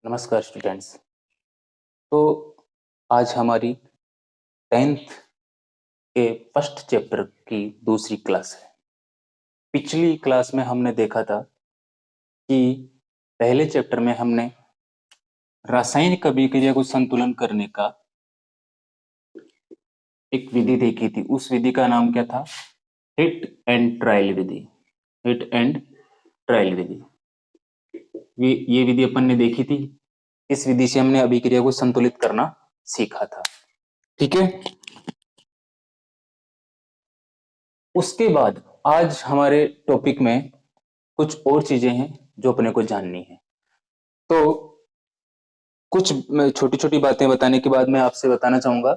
नमस्कार स्टूडेंट्स। तो आज हमारी 10th के फर्स्ट चैप्टर की दूसरी क्लास है। पिछली क्लास में हमने देखा था कि पहले चैप्टर में हमने रासायनिक अभिक्रिया को संतुलन करने का एक विधि देखी थी। उस विधि का नाम क्या था? हिट एंड ट्रायल विधि। हिट एंड ट्रायल विधि, ये विधि अपन ने देखी थी। इस विधि से हमने अभिक्रिया को संतुलित करना सीखा था। ठीक है। उसके बाद आज हमारे टॉपिक में कुछ और चीजें हैं जो अपने को जाननी है। तो कुछ छोटी छोटी बातें बताने के बाद मैं आपसे बताना चाहूंगा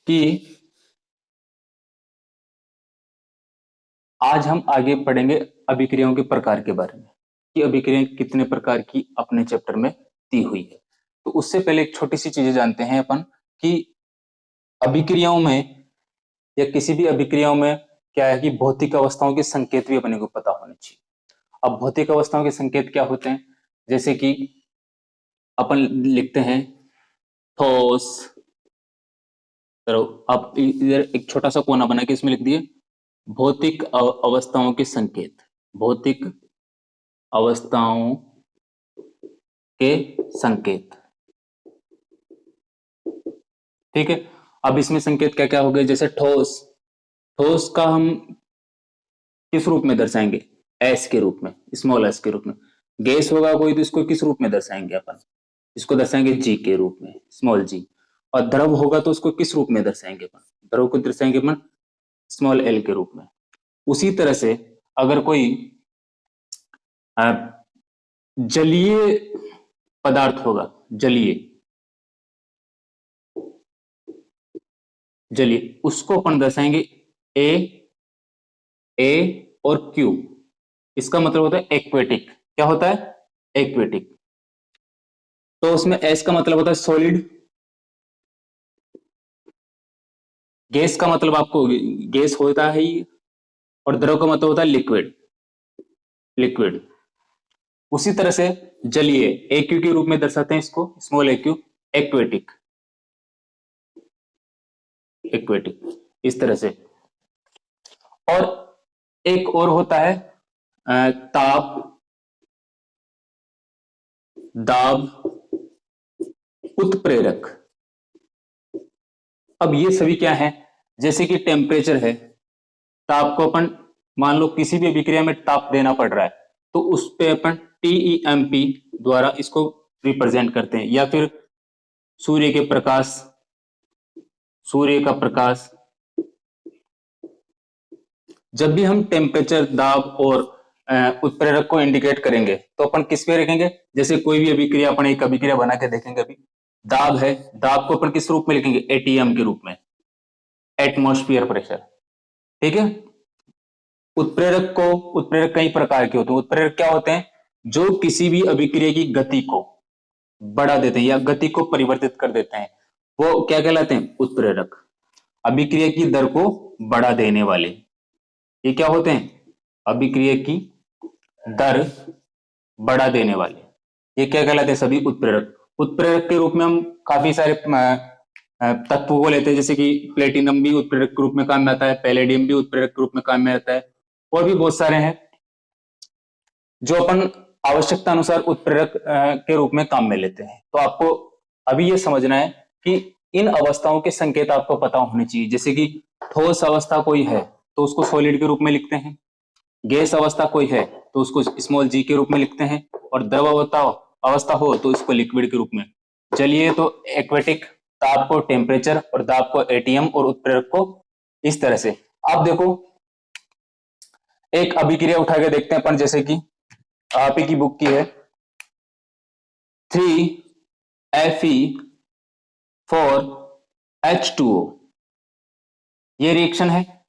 कि आज हम आगे पढ़ेंगे अभिक्रियाओं के प्रकार के बारे में, कि अभिक्रियाएं कितने प्रकार की अपने चैप्टर में दी हुई है। तो उससे पहले एक छोटी सी चीजें जानते हैं अपन कि अभिक्रियाओं में या किसी भी अभिक्रियाओं में क्या है कि भौतिक अवस्थाओं के संकेत भी अपने को पता होने चाहिए। अब भौतिक अवस्थाओं के संकेत क्या होते हैं? जैसे कि अपन लिखते हैं ठोस। अब इधर एक छोटा सा कोना बना के इसमें लिख दिए भौतिक अवस्थाओं के संकेत। भौतिक अवस्थाओं के संकेत, ठीक है। अब इसमें संकेत क्या क्या हो गए? जैसे ठोस, ठोस का हम किस रूप में दर्शाएंगे? एस के रूप में, स्मॉल एस के रूप में। गैस होगा कोई तो इसको किस रूप में दर्शाएंगे अपन? इसको दर्शाएंगे जी के रूप में, स्मॉल जी। और द्रव होगा तो उसको किस रूप में दर्शाएंगे अपन? द्रव को दर्शाएंगे अपन स्मॉल एल के रूप में। उसी तरह से अगर कोई जलीय पदार्थ होगा, जलीय, उसको अपन दर्शाएंगे ए और क्यू। इसका मतलब होता है एक्वेटिक। क्या होता है? एक्वेटिक। तो उसमें एस का मतलब होता है सॉलिड। गैस का मतलब आपको गैस होता है ही, और द्रव का मतलब होता है लिक्विड। लिक्विड। उसी तरह से जलीय एक्यू के रूप में दर्शाते हैं इसको, स्मॉल एक्यू, एक्वेटिक। एक्वेटिक इस तरह से। और एक और होता है ताप, दाब, उत्प्रेरक। अब ये सभी क्या है? जैसे कि टेम्परेचर है, ताप को अपन मान लो किसी भी अभिक्रिया में ताप देना पड़ रहा है तो उस पे अपन टीईएमपी द्वारा इसको रिप्रेजेंट करते हैं। या फिर सूर्य के प्रकाश, सूर्य का प्रकाश। जब भी हम टेम्परेचर, दाब और उत्प्रेरक को इंडिकेट करेंगे तो अपन किस पे रखेंगे? जैसे कोई भी अभिक्रिया, अपन एक अभिक्रिया बना के देखेंगे। अभी दाब है, दाब को अपन किस रूप में लिखेंगे? एटीएम के रूप में, एटमॉस्फेयर प्रेशर। ठीक है। उत्प्रेरक कई प्रकार के होते हैं। उत्प्रेरक क्या होते हैं? जो किसी भी अभिक्रिया की गति को बढ़ा देते हैं या गति को परिवर्तित कर देते हैं, वो क्या कहलाते हैं? उत्प्रेरक। अभिक्रिया की दर को बढ़ा देने वाले, ये क्या होते हैं? अभिक्रिया की दर बढ़ा देने वाले, ये क्या कहलाते हैं? सभी उत्प्रेरक। उत्प्रेरक के रूप में हम काफी सारे तत्वों को लेते हैं, जैसे कि प्लेटिनम भी उत्प्रेरक के रूप में काम में आता है, पैलेडियम भी उत्प्रेरक के रूप में काम में आता है, और भी बहुत सारे हैं जो अपन आवश्यकता अनुसार उत्प्रेरक के रूप में काम में लेते हैं। तो आपको अभी ये समझना है कि इन अवस्थाओं के संकेत आपको पता होने चाहिए। जैसे कि ठोस अवस्था कोई है तो उसको सॉलिड के रूप में लिखते हैं, गैस अवस्था कोई है तो उसको स्मॉल जी के रूप में लिखते हैं, और द्रव अवस्था हो तो इसको लिक्विड के रूप में। जलीय तो एक्वेटिक, ताप को टेम्परेचर, और दाब को एटीएम, और उत्प्रेरक को इस तरह से। आप देखो एक अभिक्रिया उठा के देखते हैं अपन, जैसे कि आप ही की बुक की है 3Fe4H2O। ये रिएक्शन है।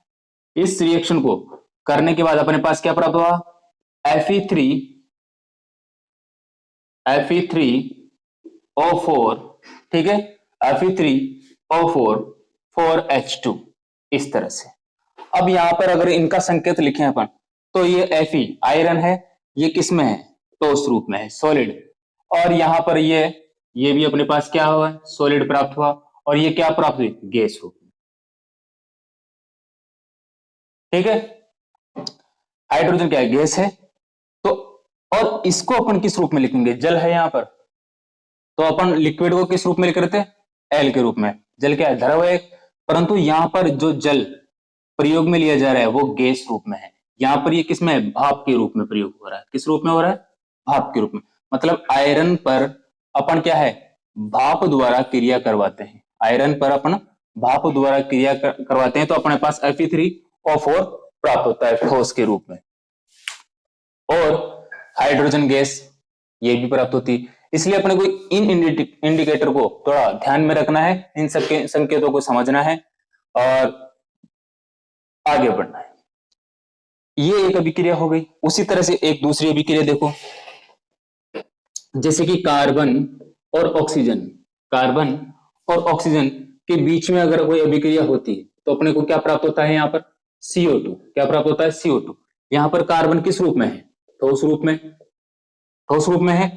इस रिएक्शन को करने के बाद अपने पास क्या प्राप्त हुआ? Fe3O4, ठीक है, Fe3O4 4H2, इस तरह से। अब यहां पर अगर इनका संकेत लिखें अपन तो ये Fe आयरन है, ये किस में है? ठोस रूप में है, सॉलिड। और यहां पर ये भी अपने पास क्या हुआ, सॉलिड प्राप्त हुआ, और ये क्या प्राप्त हुई, गैस रूप में। ठीक है, हाइड्रोजन क्या है, गैस है। तो और इसको अपन किस रूप में लिखेंगे, जल है यहां पर, तो अपन लिक्विड को किस रूप में लिख रहे थे, एल के रूप में। जल क्या है, द्रव है, परंतु यहां पर जो जल प्रयोग में लिया जा रहा है वो गैस रूप में है। यहां पर ये किस में है, भाप के रूप में प्रयोग हो रहा है। किस रूप में हो रहा है, भाप के रूप में। मतलब आयरन पर अपन क्या है, भाप द्वारा क्रिया करवाते हैं। आयरन पर अपन भाप द्वारा क्रिया करवाते हैं, तो अपने पास Fe3O4 प्राप्त होता है ठोस के रूप में। और हाइड्रोजन गैस ये भी प्राप्त होती है। इसलिए अपने को इन इंडिकेटर को थोड़ा ध्यान में रखना है, इन सबके संकेतों को समझना है और आगे बढ़ना है। ये एक अभिक्रिया हो गई। उसी तरह से एक दूसरी अभिक्रिया देखो, जैसे कि कार्बन और ऑक्सीजन। कार्बन और ऑक्सीजन के बीच में अगर कोई अभिक्रिया होती है तो अपने को क्या प्राप्त होता है, यहाँ पर CO2। क्या प्राप्त होता है, CO2। यहाँ पर कार्बन किस रूप में है, ठोस रूप में, ठोस रूप में है।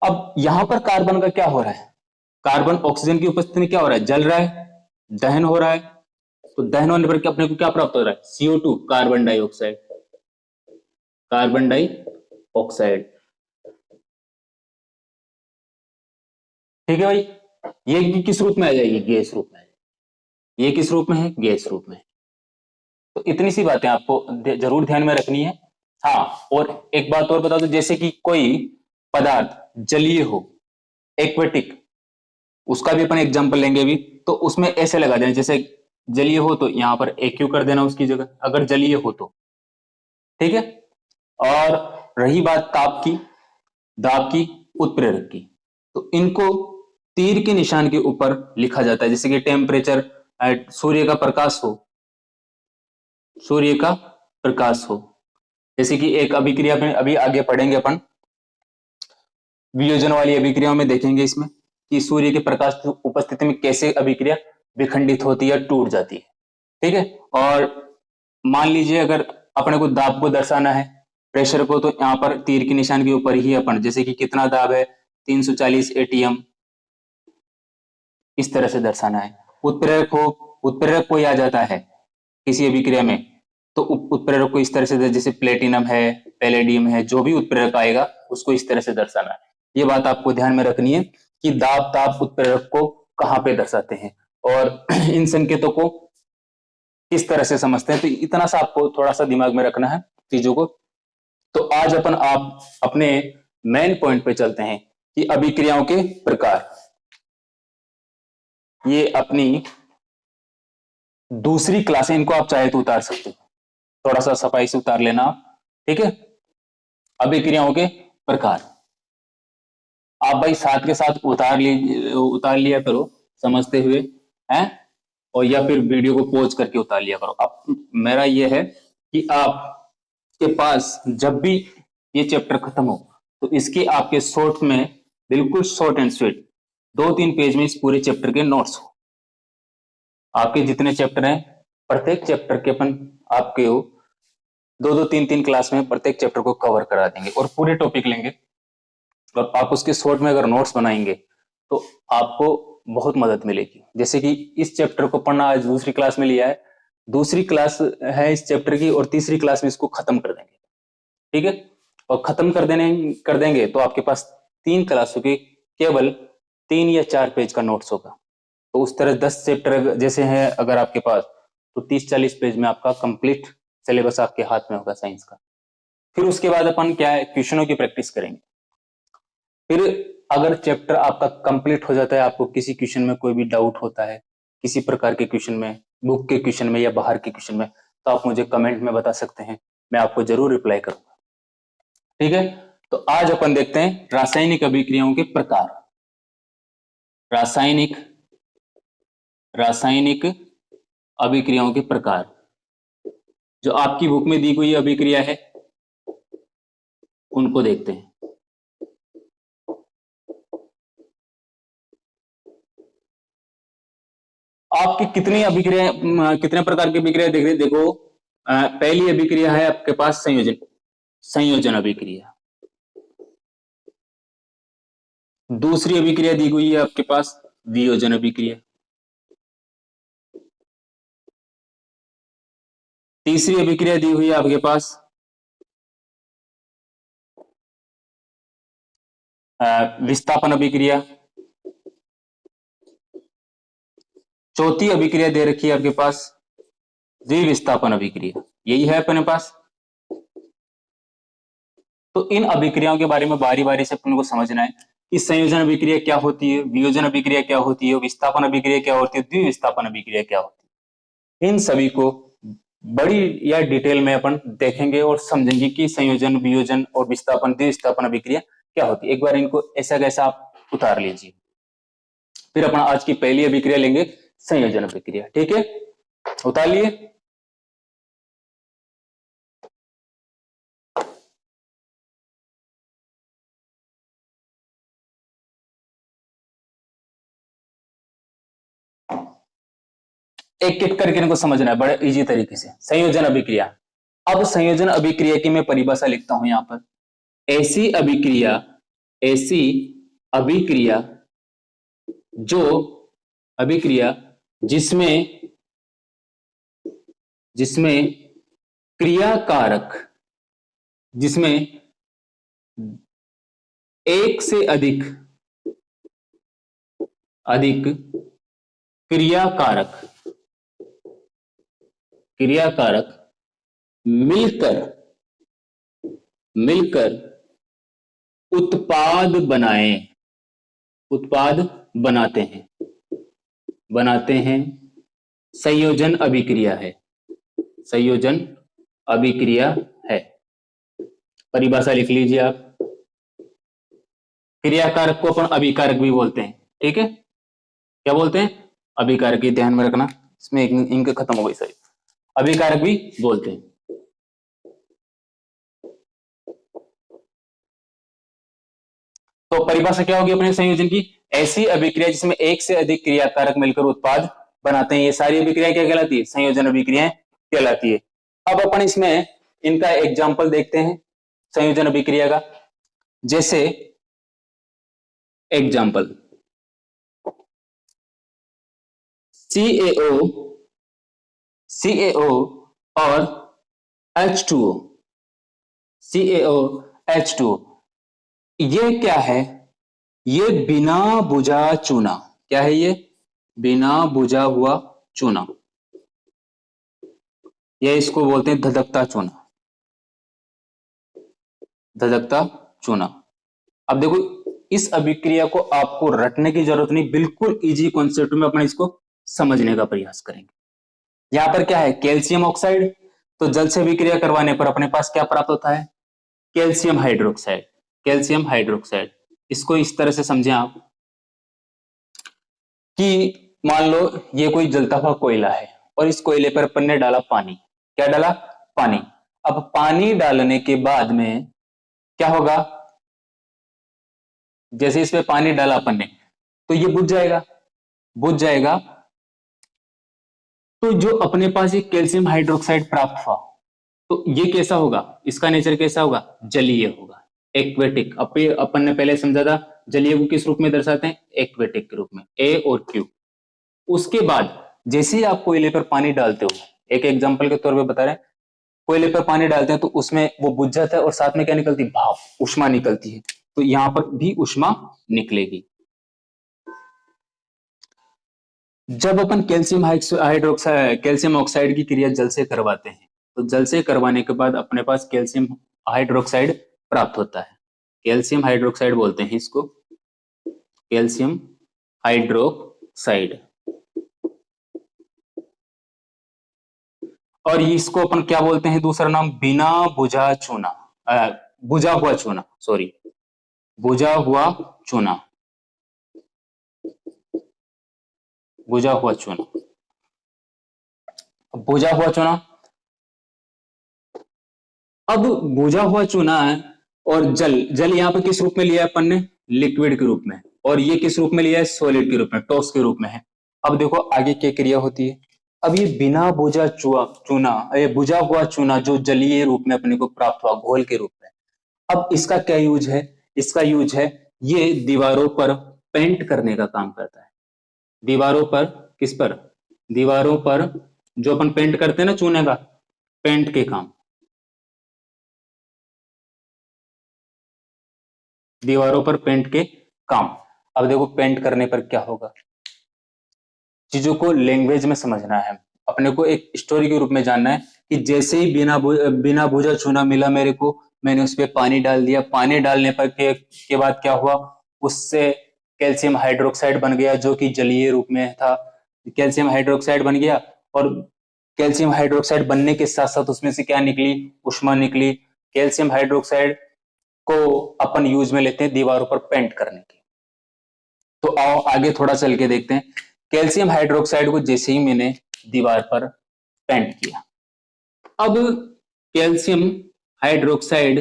अब यहां पर कार्बन का क्या हो रहा है, कार्बन ऑक्सीजन की उपस्थिति में क्या हो रहा है, जल रहा है, दहन हो रहा है। तो दहन होने पर क्या अपने को क्या प्राप्त हो रहा है, CO2, carbon dioxide. Carbon dioxide, ठीक है भाई। ये किस रूप में आ जाएगी, गैस रूप में। ये किस रूप में है, गैस रूप में। तो इतनी सी बातें आपको जरूर ध्यान में रखनी है। हाँ, और एक बात और बता दो, जैसे कि कोई पदार्थ जलीय हो, एक्वेटिक, उसका भी अपन एग्जांपल लेंगे भी, तो उसमें ऐसे लगा देना, जैसे जलीय हो तो यहां पर AQ कर देना उसकी जगह, अगर जलीय हो तो। ठीक है। और रही बात ताप की, दाब की, उत्प्रेरक की, तो इनको तीर के निशान के ऊपर लिखा जाता है। जैसे कि टेम्परेचर, सूर्य का प्रकाश हो, सूर्य का प्रकाश हो। जैसे कि एक अभिक्रिया में अभी आगे पढ़ेंगे अपन, वियोजन वाली अभिक्रियाओं में देखेंगे इसमें कि सूर्य के प्रकाश की उपस्थिति में कैसे अभिक्रिया विखंडित होती है, टूट जाती है। ठीक है। और मान लीजिए अगर अपने को दाब को दर्शाना है, प्रेशर को, तो यहाँ पर तीर के निशान के ऊपर ही अपन, जैसे कि कितना दाब है, 340 ATM, इस तरह से दर्शाना है। उत्प्रेरक हो, उत्प्रेरक कोई आ जाता है किसी अभिक्रिया में, तो उत्प्रेरक को इस तरह से, जैसे प्लेटिनम है, पैलेडियम है, जो भी उत्प्रेरक आएगा उसको इस तरह से दर्शाना है। ये बात आपको ध्यान में रखनी है कि दाब, ताप, उत्प्रेरक को कहाँ पे दर्शाते हैं और इन संकेतों को किस तरह से समझते हैं। तो इतना सा आपको थोड़ा सा दिमाग में रखना है चीजों को। तो आज अपन आप अपने मेन पॉइंट पे चलते हैं कि अभिक्रियाओं के प्रकार। ये अपनी दूसरी क्लास है, इनको आप चाहे तो उतार सकते हो, थोड़ा सा सफाई से उतार लेना आप। ठीक है। अभिक्रियाओं के प्रकार आप भाई साथ के साथ उतार लिया करो समझते हुए, हैं, और या फिर वीडियो को पॉज करके उतार लिया करो। अब मेरा यह है कि आपके पास जब भी ये चैप्टर खत्म हो तो इसके आपके शॉर्ट में, बिल्कुल शॉर्ट एंड स्वीट, 2-3 पेज में इस पूरे चैप्टर के नोट्स हो। आपके जितने चैप्टर हैं, प्रत्येक चैप्टर के अपन आपके 2-2, 3-3 क्लास में प्रत्येक चैप्टर को कवर करा देंगे और पूरे टॉपिक लेंगे। और आप उसके शॉर्ट में अगर नोट्स बनाएंगे तो आपको बहुत मदद मिलेगी। जैसे कि इस चैप्टर को पढ़ना आज दूसरी क्लास में लिया है, दूसरी क्लास है इस चैप्टर की, और तीसरी क्लास में इसको खत्म कर देंगे। ठीक है। और खत्म कर देंगे तो आपके पास 3 क्लासों के केवल 3 या 4 पेज का नोट्स होगा। तो उस तरह 10 चैप्टर जैसे हैं अगर आपके पास, तो 30-40 पेज में आपका कंप्लीट सिलेबस आपके हाथ में होगा साइंस का। फिर उसके बाद अपन क्या है, क्वेश्चनों की प्रैक्टिस करेंगे। फिर अगर चैप्टर आपका कंप्लीट हो जाता है, आपको किसी क्वेश्चन में कोई भी डाउट होता है, किसी प्रकार के क्वेश्चन में, बुक के क्वेश्चन में या बाहर के क्वेश्चन में, तो आप मुझे कमेंट में बता सकते हैं, मैं आपको जरूर रिप्लाई करूंगा। ठीक है। तो आज अपन देखते हैं रासायनिक अभिक्रियाओं के प्रकार। रासायनिक अभिक्रियाओं के प्रकार, जो आपकी बुक में दी हुई अभिक्रिया है उनको देखते हैं। आपकी कितने प्रकार की अभिक्रिया देख रहे, देखो पहली अभिक्रिया है आपके पास संयोजन अभिक्रिया। दूसरी अभिक्रिया दी हुई है आपके पास वियोजन अभिक्रिया। तीसरी अभिक्रिया दी हुई है आपके पास विस्थापन अभिक्रिया। चौथी अभिक्रिया दे रखी है आपके पास द्विविस्थापन अभिक्रिया। यही है अपने पास। तो इन अभिक्रियाओं के बारे में बारी बारी से अपन को समझना है कि संयोजन अभिक्रिया क्या होती है, वियोजन अभिक्रिया क्या होती है, विस्थापन अभिक्रिया क्या होती है, द्विविस्थापन अभिक्रिया क्या होती है। इन सभी को बड़ी या डिटेल में अपन देखेंगे और समझेंगे कि संयोजन, वियोजन और विस्थापन, द्विविस्थापन अभिक्रिया क्या होती है। एक बार इनको ऐसा कैसा आप उतार लीजिए। फिर अपन आज की पहली अभिक्रिया लेंगे संयोजन अभिक्रिया। ठीक है, उतार लिए। एक एक करके इनको समझना है बड़े इजी तरीके से। संयोजन अभिक्रिया। अब संयोजन अभिक्रिया की मैं परिभाषा लिखता हूं यहां पर। ऐसी अभिक्रिया जो अभिक्रिया जिसमें क्रियाकारक, जिसमें एक से अधिक क्रियाकारक मिलकर उत्पाद बनाते हैं संयोजन अभिक्रिया है। परिभाषा लिख लीजिए आप। क्रियाकारक को अपन अभिकारक भी बोलते हैं। ठीक है, क्या बोलते हैं? अभिकारक। ही ध्यान में रखना, इसमें इंक खत्म हो गई सही। अभिकारक भी बोलते हैं। तो परिभाषा क्या होगी अपने संयोजन की? ऐसी अभिक्रिया जिसमें एक से अधिक क्रियाकारक मिलकर उत्पाद बनाते हैं, ये सारी अभिक्रिया क्या कहलाती है? संयोजन अभिक्रियाएं कहलाती है। अब अपन इसमें इनका एग्जाम्पल देखते हैं संयोजन अभिक्रिया का। जैसे एग्जाम्पल CaO और H2O। ये क्या है? ये बिना बुझा चूना। क्या है ये? बिना बुझा हुआ चूना। ये इसको बोलते हैं धधकता चूना। अब देखो, इस अभिक्रिया को आपको रटने की जरूरत नहीं, बिल्कुल इजी कॉन्सेप्ट में अपन इसको समझने का प्रयास करेंगे। यहां पर क्या है? Calcium oxide. तो जल से अभिक्रिया करवाने पर अपने पास क्या प्राप्त होता है? Calcium hydroxide. इसको इस तरह से समझें आप कि मान लो ये कोई जलता हुआ कोयला है और इस कोयले पर अपन ने डाला पानी। क्या डाला? पानी। अब पानी डालने के बाद में क्या होगा? जैसे इसमें पानी डाला अपन ने तो ये बुझ जाएगा। तो जो अपने पास एक कैल्शियम हाइड्रोक्साइड प्राप्त हुआ, तो ये कैसा होगा? इसका नेचर कैसा होगा? जलीय होगा, एक्वेटिक। अपन ने पहले समझा था जलीय को किस रूप में दर्शाते हैं? एक्वेटिक के रूप में, A और Q। उसके बाद जैसे ही आप कोयले पर पानी डालते हो, एक एग्जांपल के तौर पे बता रहे हैं, कोयले पर पानी डालते हैं तो उसमें वो बुझ जाता है और साथ में क्या निकलती है? भाप, ऊष्मा निकलती है। तो यहां पर भी ऊष्मा निकलेगी। जब अपन कैल्शियम ऑक्साइड की क्रिया जल से करवाते हैं, तो जल से करवाने के बाद अपने पास कैल्शियम हाइड्रोक्साइड प्राप्त होता है। कैल्शियम हाइड्रोक्साइड बोलते हैं इसको, कैल्शियम हाइड्रोक्साइड। और इसको अपन क्या बोलते हैं? दूसरा नाम बिना बुझा चूना, बुझा हुआ चूना। बुझा हुआ चूना। अब बुझा हुआ चूना है और जल यहां पर किस रूप में लिया है अपन ने? लिक्विड के रूप में। और ये किस रूप में लिया है? सॉलिड के रूप में, ठोस के रूप में है। अब देखो आगे क्या क्रिया होती है। अब ये बिना बुझा हुआ चूना जो जलीय रूप में अपने को प्राप्त हुआ, घोल के रूप में, अब इसका क्या यूज है? इसका यूज है ये दीवारों पर पेंट करने का काम करता है। दीवारों पर, किस पर? दीवारों पर जो अपन पेंट करते हैं ना चूने का, पेंट के काम, दीवारों पर पेंट के काम। अब देखो पेंट करने पर क्या होगा, चीजों को लैंग्वेज में समझना है, अपने को एक स्टोरी के रूप में जानना है कि जैसे ही बिना भुजा चूना मिला मेरे को, मैंने उस पर पानी डाल दिया, पानी डालने पर के बाद क्या हुआ, उससे कैल्शियम हाइड्रोक्साइड बन गया जो कि जलीय रूप में था। कैल्शियम हाइड्रोक्साइड बन गया और कैल्शियम हाइड्रोक्साइड बनने के साथ साथ उसमें से क्या निकली, ऊष्मा निकली। कैल्शियम हाइड्रोक्साइड को अपन यूज में लेते हैं दीवारों पर पेंट करने के। तो आओ आगे थोड़ा चल के देखते हैं। कैल्शियम हाइड्रोक्साइड को जैसे ही मैंने दीवार पर पेंट किया, अब कैल्शियम हाइड्रोक्साइड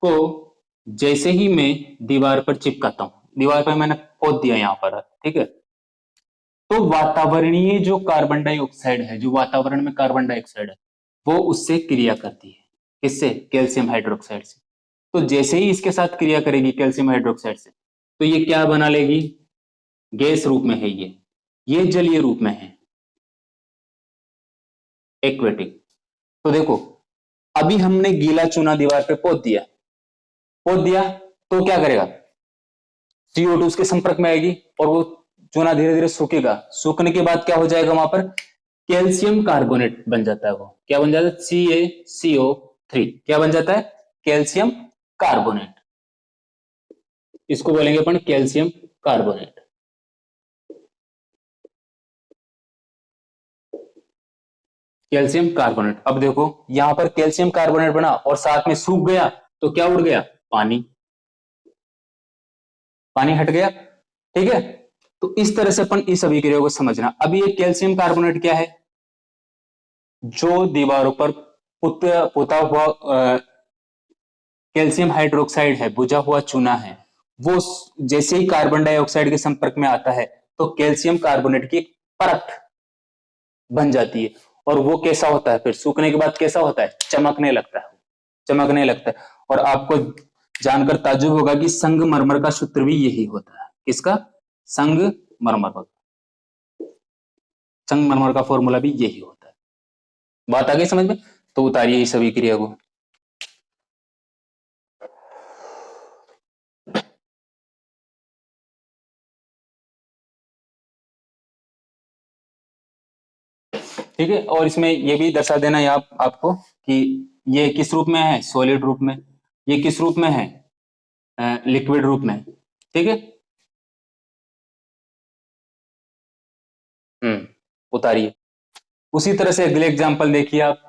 को जैसे ही मैं दीवार पर चिपकाता हूं, दीवार पर मैंने पोत दिया यहां पर, ठीक है, तो वातावरणीय जो कार्बन डाइऑक्साइड है, जो वातावरण में कार्बन डाइऑक्साइड है, वो उससे क्रिया करती है। किससे? कैल्शियम हाइड्रोक्साइड से। तो जैसे ही इसके साथ क्रिया करेगी कैल्शियम हाइड्रोक्साइड से, तो ये क्या बना लेगी, गैस रूप में है ये जलीय रूप में है, एक्वेटिक। तो देखो अभी हमने गीला चूना दीवार पे पोत दिया तो क्या करेगा, CO2 उसके संपर्क में आएगी और वो चूना धीरे धीरे सूखेगा। सूखने के बाद क्या हो जाएगा, वहां पर कैल्शियम कार्बोनेट बन जाता है। वो क्या बन जाता है, CaCO3 क्या बन जाता है, कैल्शियम कार्बोनेट। इसको बोलेंगे अपन कैल्शियम कार्बोनेट। Calcium carbonate. अब देखो यहां पर कैल्शियम कार्बोनेट बना और साथ में सूख गया तो क्या उड़ गया, पानी, पानी हट गया, ठीक है। तो इस तरह से अपन इस अभिक्रिया को समझना। अब ये कैल्शियम कार्बोनेट क्या है, जो दीवारों पर पोता हुआ कैल्शियम हाइड्रोक्साइड है, बुझा हुआ चूना है, वो जैसे ही कार्बन डाइऑक्साइड के संपर्क में आता है तो कैल्शियम कार्बोनेट की एक परत बन जाती है। और वो कैसा होता है, फिर सूखने के बाद कैसा होता है, चमकने लगता है, चमकने लगता है। और आपको जानकर ताज्जुब होगा कि संगमरमर का सूत्र भी यही होता है। किसका? संगमरमर का। संगमरमर का फॉर्मूला भी यही होता है। बात आ गई समझ में? तो उतारिए इस अभिक्रिया को। ठीक है, और इसमें ये भी दर्शा देना है आपको कि ये किस रूप में है, सॉलिड रूप में, ये किस रूप में है, लिक्विड रूप में, ठीक है। उतारिए। उसी तरह से अगले एग्जांपल देखिए आप।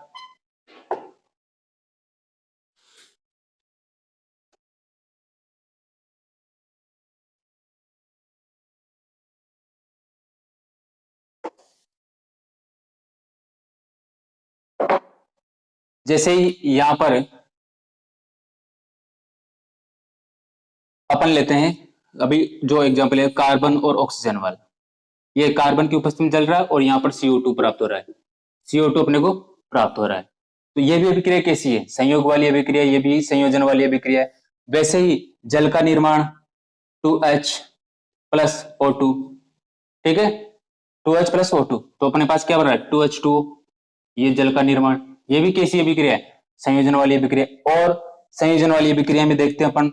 जैसे ही यहां पर अपन लेते हैं, अभी जो एग्जांपल है कार्बन और ऑक्सीजन वाला, ये कार्बन की उपस्थिति में चल रहा है और यहाँ पर CO2 प्राप्त हो रहा है, CO2 अपने को प्राप्त हो रहा है। तो ये भी अभिक्रिया कैसी है, संयोग वाली अभिक्रिया, ये भी संयोजन वाली अभिक्रिया है। वैसे ही जल का निर्माण 2H प्लस O2, ठीक है, 2H प्लस O2, तो अपने पास क्या बन रहा है, 2H2O, ये जल का निर्माण, ये भी कैसी अभिक्रिया है, संयोजन वाली अभिक्रिया। और संयोजन वाली अभिक्रिया में देखते हैं अपन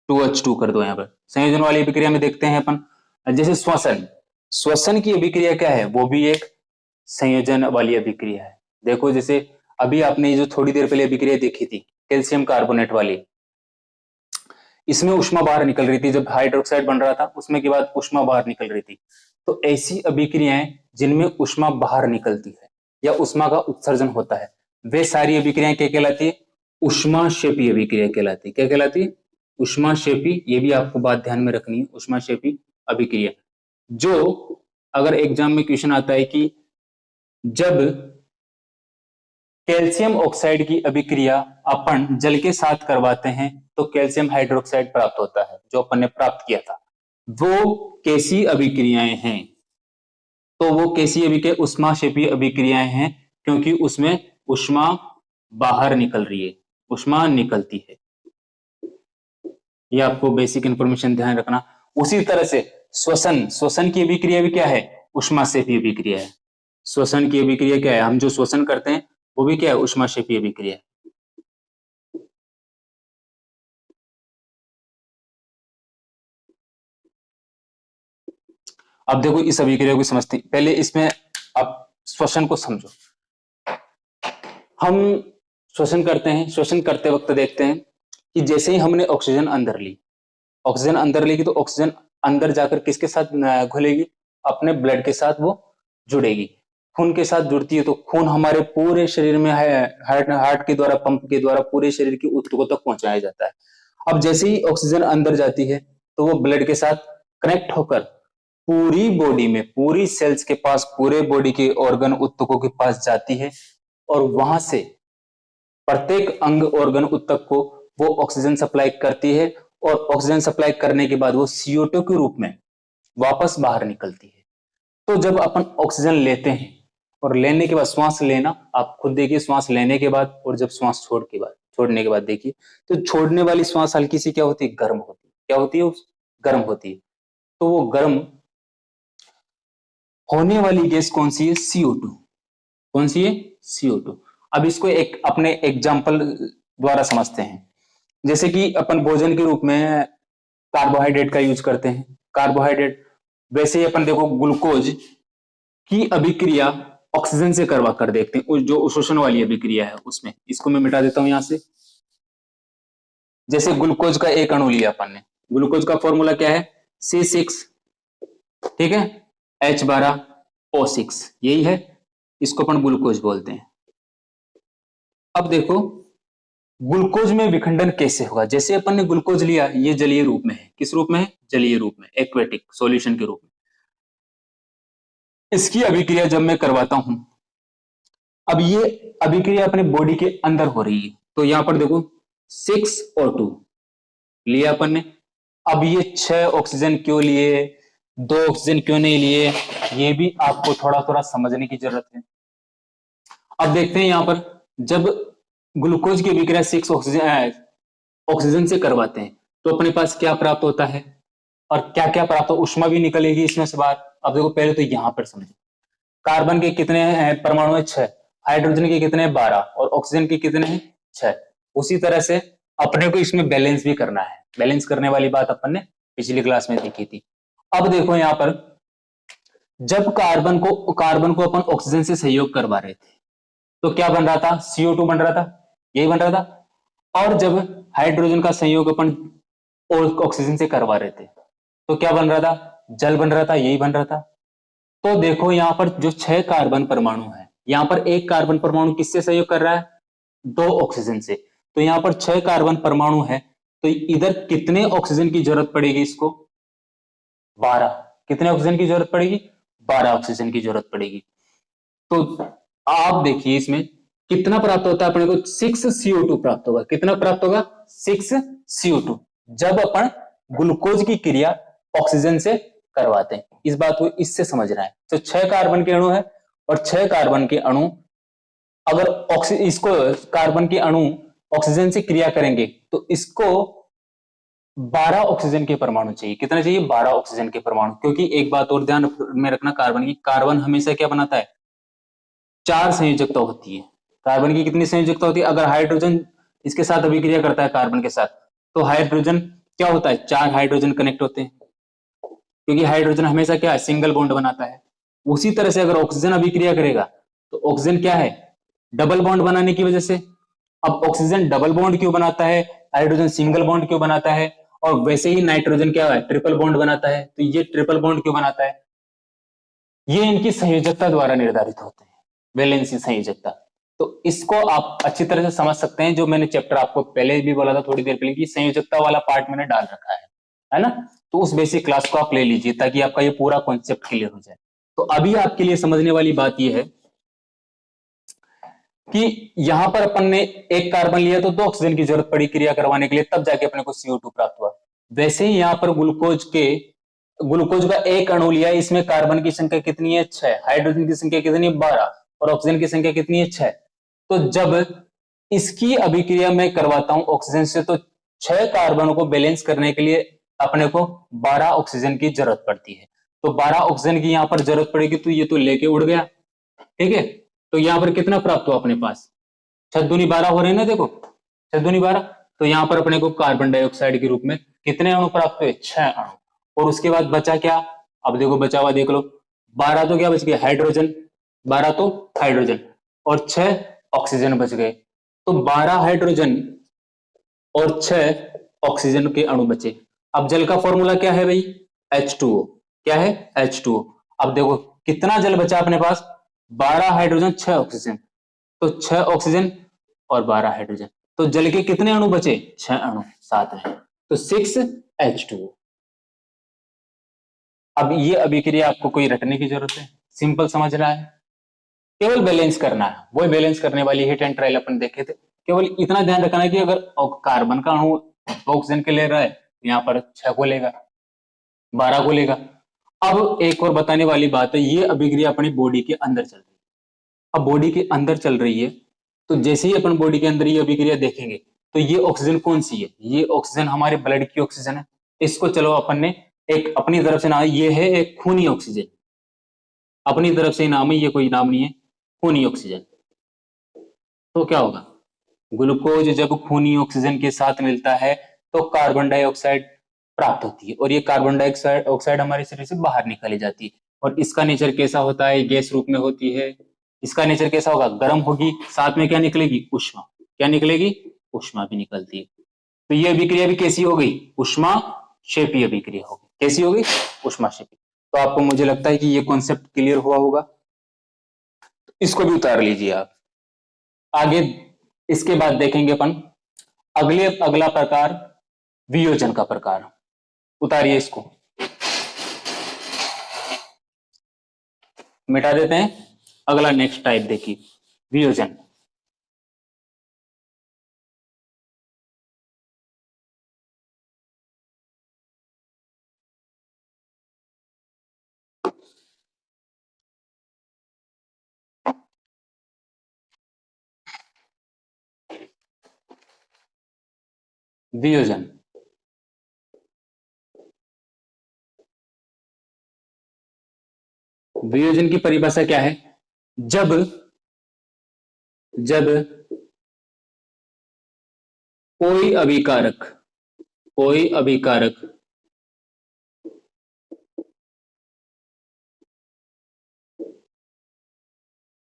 2H2 कर दो यहाँ पर। संयोजन वाली अभिक्रिया में देखते हैं अपन जैसे श्वसन, श्वसन की अभिक्रिया क्या है, वो भी एक संयोजन वाली अभिक्रिया है। देखो जैसे अभी आपने जो थोड़ी देर पहले अभिक्रिया देखी थी कैल्शियम कार्बोनेट वाली, इसमें ऊष्मा बाहर निकल रही थी, जब हाइड्रोक्साइड बन रहा था उसमें के बाद ऊष्मा बाहर निकल रही थी। तो ऐसी अभिक्रियाएं जिनमें ऊष्मा बाहर निकलती है या ऊष्मा का उत्सर्जन होता है, वे सारी अभिक्रियाएं क्या कहलाती है, ऊष्माक्षेपी अभिक्रिया कहलाती है। क्या कहलाती है, ऊष्माक्षेपी। ये भी आपको बात ध्यान में रखनी है, ऊष्माक्षेपी अभिक्रिया। जो अगर एग्जाम में क्वेश्चन आता है कि जब कैल्शियम ऑक्साइड की अभिक्रिया अपन जल के साथ करवाते हैं तो कैल्शियम हाइड्रोक्साइड प्राप्त होता है, जो अपन ने प्राप्त किया था, वो कैसी अभिक्रियाएं हैं, तो वो कैसी अभिक्रिया, ऊष्माक्षेपी अभिक्रियाएं हैं, क्योंकि उसमें ऊष्मा बाहर निकल रही है, ऊष्मा निकलती है। ये आपको बेसिक इंफॉर्मेशन ध्यान रखना। उसी तरह से श्वसन, श्वसन की अभिक्रिया भी क्या है, ऊष्मा से भी अभिक्रिया है। श्वसन की अभिक्रिया क्या है, हम जो श्वसन करते हैं वो भी क्या है, ऊष्मा से भी अभिक्रिया है। अब देखो इस अभिक्रिया को समझते हैं, पहले इसमें आप श्वसन को समझो। हम श्वसन करते हैं, श्वसन करते वक्त देखते हैं कि जैसे ही हमने ऑक्सीजन अंदर ली, ऑक्सीजन अंदर लेगी तो ऑक्सीजन अंदर जाकर किसके साथ घुलेगी, अपने ब्लड के साथ वो जुड़ेगी, खून के साथ जुड़ती है। तो खून हमारे पूरे शरीर में है, हार्ट के द्वारा, पंप के द्वारा पूरे शरीर की ऊतकों तक पहुंचाया जाता है। अब जैसे ही ऑक्सीजन अंदर जाती है तो वो ब्लड के साथ कनेक्ट होकर पूरी बॉडी में, पूरी सेल्स के पास, पूरे बॉडी के ऑर्गन ऊतकों के पास जाती है और वहां से प्रत्येक अंग ऑर्गन ऊतक को वो ऑक्सीजन सप्लाई करती है और ऑक्सीजन सप्लाई करने के बाद वो CO2 के रूप में वापस बाहर निकलती है। तो जब अपन ऑक्सीजन लेते हैं और लेने के बाद श्वास लेना, आप खुद देखिए, श्वास लेने के बाद और जब श्वास छोड़ने के बाद देखिए, तो छोड़ने वाली श्वास हल्की सी क्या होती है, गर्म होती है। क्या होती है, गर्म होती है। तो वो गर्म होने वाली गैस कौन सी है, CO2। कौन सी है, CO2। अब इसको एक अपने एग्जाम्पल द्वारा समझते हैं। जैसे कि अपन भोजन के रूप में कार्बोहाइड्रेट का यूज करते हैं, कार्बोहाइड्रेट, वैसे ही अपन देखो ग्लूकोज की अभिक्रिया ऑक्सीजन से करवा कर देखते हैं, जो शोषण वाली अभिक्रिया है उसमें, इसको मैं मिटा देता हूं यहां से। जैसे ग्लूकोज का एक अणु लिया अपन ने, ग्लूकोज का फॉर्मूला क्या है, C6, ठीक है, H12O6, यही है, इसको अपन ग्लूकोज बोलते हैं। अब देखो ग्लूकोज में विखंडन कैसे होगा। जैसे अपन ने ग्लूकोज लिया, ये जलीय रूप में है, किस रूप में है, जलीय रूप में, एक्वेटिक सॉल्यूशन के रूप में। इसकी अभिक्रिया जब मैं करवाता हूं, अब ये अभिक्रिया अपने बॉडी के अंदर हो रही है, तो यहां पर देखो 6O2 लिया अपन ने। अब ये 6 ऑक्सीजन क्यों लिए, 2 ऑक्सीजन क्यों नहीं लिए, ये भी आपको थोड़ा थोड़ा समझने की जरूरत है। अब देखते हैं यहां पर, जब ग्लूकोज की अभिक्रिया 6 ऑक्सीजन से करवाते हैं तो अपने पास क्या प्राप्त होता है और क्या क्या प्राप्त हो, ऊष्मा भी निकलेगी इसमें से बाहर। अब देखो पहले तो यहां पर समझो, कार्बन के कितने परमाणु है, 6, हाइड्रोजन के कितने, 12, और ऑक्सीजन के कितने हैं, 6। उसी तरह से अपने को इसमें बैलेंस भी करना है, बैलेंस करने वाली बात अपन ने पिछली क्लास में देखी थी। अब देखो यहां पर, जब कार्बन को अपन ऑक्सीजन से सहयोग करवा रहे थे तो क्या बन रहा था, CO2 बन रहा था, यही बन रहा था। और जब हाइड्रोजन का संयोग अपन ऑक्सीजन से करवा रहे थे तो क्या बन रहा था, जल बन रहा था, यही बन रहा था। तो देखो यहां पर जो 6 कार्बन परमाणु है, यहां पर एक कार्बन परमाणु किससे सहयोग कर रहा है, 2 ऑक्सीजन से। तो यहां पर 6 कार्बन परमाणु है, तो इधर कितने ऑक्सीजन की जरूरत पड़ेगी, इसको 12। कितने ऑक्सीजन की जरूरत पड़ेगी, 12 ऑक्सीजन की जरूरत पड़ेगी। तो आप देखिए इसमें कितना प्राप्त होता है अपने को, 6CO2 प्राप्त होगा। कितना प्राप्त होगा, 6CO2, जब अपन ग्लूकोज की क्रिया ऑक्सीजन से करवाते हैं। इस बात को इससे समझना है। तो 6 कार्बन के अणु है और 6 कार्बन के अणु, अगर इसको कार्बन के अणु ऑक्सीजन से क्रिया करेंगे तो इसको 12 ऑक्सीजन के परमाणु चाहिए। कितना चाहिए, 12 ऑक्सीजन के परमाणु। क्योंकि एक बात और ध्यान में रखना, कार्बन की, कार्बन हमेशा क्या बनाता है, 4 संयोजकता होती है। कार्बन की कितनी संयोजकता होती है, अगर हाइड्रोजन इसके साथ अभिक्रिया करता है कार्बन के साथ, तो हाइड्रोजन क्या होता है, 4 हाइड्रोजन कनेक्ट होते हैं, क्योंकि हाइड्रोजन हमेशा क्या है, सिंगल बॉन्ड बनाता है। उसी तरह से अगर ऑक्सीजन अभिक्रिया करेगा तो ऑक्सीजन क्या है, डबल बॉन्ड बनाने की वजह से। अब ऑक्सीजन डबल बॉन्ड क्यों बनाता है, हाइड्रोजन सिंगल बॉन्ड क्यों बनाता है, और वैसे ही नाइट्रोजन क्या है, ट्रिपल बॉन्ड बनाता है। तो ये ट्रिपल बॉन्ड क्यों बनाता है, ये इनकी संयोजकता द्वारा निर्धारित होते हैं, वैलेंसी संयोजकता। तो इसको आप अच्छी तरह से समझ सकते हैं। जो मैंने चैप्टर आपको पहले भी बोला था थोड़ी देर पहले कि संयोजकता वाला पार्ट मैंने डाल रखा है ना, तो उस बेसिक क्लास को आप ले लीजिए ताकि आपका ये पूरा कॉन्सेप्ट क्लियर हो जाए। तो अभी आपके लिए समझने वाली बात यह है कि यहां पर अपन ने एक कार्बन लिया तो 2 ऑक्सीजन की जरूरत पड़ी क्रिया करवाने के लिए, तब जाके अपने को CO2 प्राप्त हुआ। वैसे ही यहां पर ग्लूकोज का एक अणु लिया, इसमें कार्बन की संख्या कितनी है, 6, हाइड्रोजन की संख्या कितनी है, 12, और ऑक्सीजन की संख्या कितनी है, 6। तो जब इसकी अभिक्रिया मैं करवाता हूं ऑक्सीजन से, तो 6 कार्बन को बैलेंस करने के लिए अपने को 12 ऑक्सीजन की जरूरत पड़ती है। तो 12 ऑक्सीजन की यहां पर जरूरत पड़ेगी, तो ये तो लेके उड़ गया, ठीक है। तो यहां पर कितना प्राप्त हुआ अपने पास, 6 दूनी 12 हो रहे हैं ना, देखो 6 दूनी 12। तो यहां पर अपने को कार्बन डाइऑक्साइड के रूप में कितने अणु प्राप्त हुए, 6 अणु। और उसके बाद बचा क्या, अब देखो बचा हुआ देख लो, 12 तो क्या बच गए, हाइड्रोजन, 12 तो हाइड्रोजन, और 6 ऑक्सीजन बच गए। तो 12 हाइड्रोजन और 6 ऑक्सीजन के अणु बचे। अब जल का फॉर्मूला क्या है भाई, H2O। क्या है, H2O। अब देखो कितना जल बचा अपने पास, 12 हाइड्रोजन 6 ऑक्सीजन, तो 6 ऑक्सीजन और 12 हाइड्रोजन, तो जल के कितने अणु बचे, 6 अणु साथ में, तो 6H2O। अब ये अभिक्रिया आपको कोई रटने की जरूरत है, सिंपल समझ रहा है, केवल बैलेंस करना है, वही बैलेंस करने वाली हिट एंड ट्रायल अपन देखे थे। केवल इतना ध्यान रखना है कि अगर कार्बन का अणु ऑक्सीजन के ले रहा है, यहाँ पर 6 को लेगा, 12 को लेगा। अब एक और बताने वाली बात है, ये अभिक्रिया अपनी बॉडी के अंदर चल रही है। अब बॉडी के अंदर चल रही है, तो जैसे ही अपन बॉडी के अंदर ये अभिक्रिया देखेंगे, तो ये ऑक्सीजन कौन सी है, ये ऑक्सीजन हमारे ब्लड की ऑक्सीजन है। इसको चलो अपन ने एक अपनी तरफ से नाम, ये है एक खूनी ऑक्सीजन, अपनी तरफ से नाम है, ये कोई नाम नहीं है, खूनी ऑक्सीजन। तो क्या होगा, ग्लूकोज जब खूनी ऑक्सीजन के साथ मिलता है तो कार्बन डाइऑक्साइड प्राप्त होती है, और ये कार्बन डाइऑक्साइड ऑक्साइड हमारे शरीर से बाहर निकाली जाती है। और इसका नेचर कैसा होता है, गैस रूप में होती है। इसका नेचर कैसा होगा, गर्म होगी, साथ में क्या निकलेगी, उष्मा। क्या निकलेगी, उष्मा भी निकलती है। तो ये अभिक्रिया भी कैसी हो गई, उष्मा शेपी अभिक्रिया होगी। कैसी होगी, उष्मा शेपी। तो आपको, मुझे लगता है कि ये कॉन्सेप्ट क्लियर हुआ होगा, इसको भी उतार लीजिए आप। आगे इसके बाद देखेंगे अपन अगला प्रकार, वियोजन का प्रकार। उतारिए इसको, मिटा देते हैं। अगला नेक्स्ट टाइप देखिए, वियोजन। वियोजन, वियोजन की परिभाषा क्या है, जब जब कोई अभिकारक